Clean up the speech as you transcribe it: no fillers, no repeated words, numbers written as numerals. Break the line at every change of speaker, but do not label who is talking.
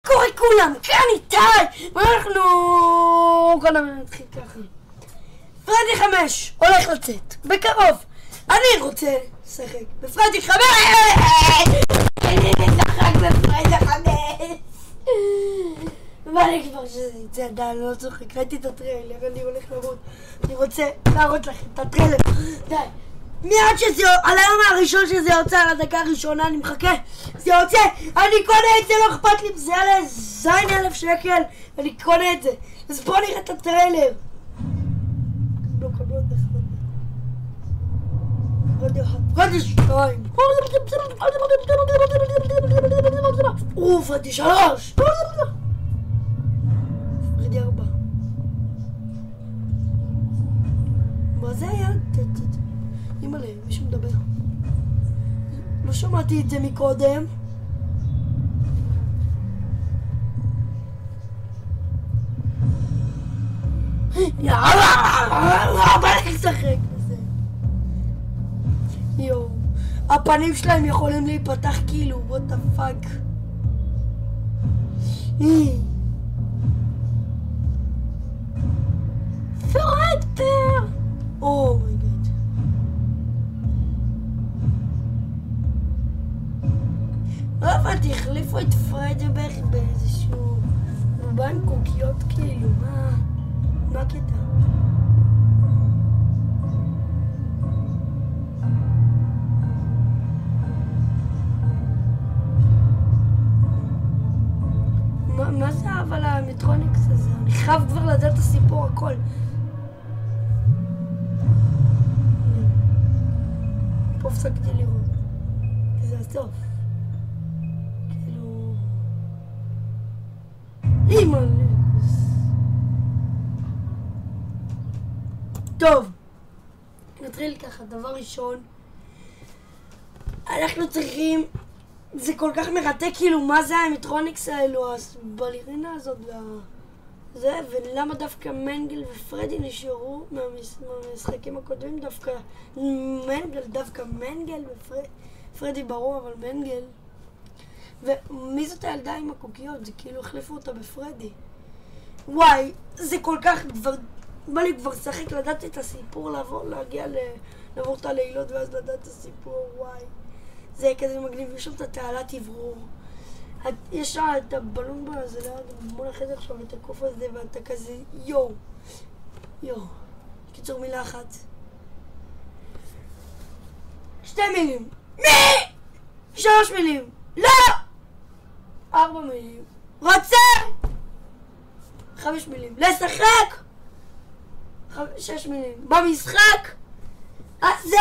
קורה כולם? כאן איתי! ואנחנו... קודם נתחיל ככה. פרדי 5 הולך לצאת, בקרוב. אני רוצה לשחק בפרדי 5! אני נשחק בפרדי 5! ואני כבר שזה יצא, עדיין לא צוחק, ראיתי את הטריילר, אני הולך לראות. אני רוצה להראות לכם את הטריילר. די. מיד שזה, על היום הראשון שזה יוצא, על הדקה הראשונה, אני מחכה, זה יוצא, אני קונה את זה, לא אכפת לי, זה יעלה זין 1,000 שקל, אני קונה את זה. אז בואו נראה את הטריילר. לא קבלות אחד. פרדי 2. פרדי 3. פרדי 4. מה זה היה? אימא'לה, מישהו מדבר. לא שמעתי את זה מקודם. יאללה, בא לי לשחק בזה. יואו, הפנים שלהם יכולים להיפתח כאילו, what the fuck. פרדפר! אומייגאד. לא הבנתי, החליפו את פרדבך באיזשהו... הוא בא עם קוקיות כאילו, מה הקטע? מה זה אבל המטרוניקס הזה? אני חייב כבר לדעת את הסיפור הכל. פה הפסקתי לראות. כי זה הסוף. כאילו... אימא'לה. טוב. נתחיל ככה. דבר ראשון. אנחנו צריכים... זה כל כך מרתק כאילו מה זה המטרוניקס האלו, הבלירינה הזאת זה, ולמה דווקא מנגל ופרדי נשארו מהמשחקים הקודמים, דווקא מנגל ופרדי ברור, אבל מנגל. ומי זאת הילדה עם הקוקיות? זה כאילו החליפו אותה בפרדי. וואי, זה כל כך כבר, בא לי כבר לשחק לדעת את הסיפור, לעבור את הלילות ואז לדעת את הסיפור, וואי. זה כזה מגניב, יש שם את התעלת עברור. יש שם את הבלון בזה, בוא נחזר עכשיו את הקוף הזה ואתה כזה, יו. קיצור מילה אחת. 2 מילים. 3 מילים. לא! 4 מילים. רוצה! 5 מילים. לשחק! 6 מילים. במשחק! אז זה!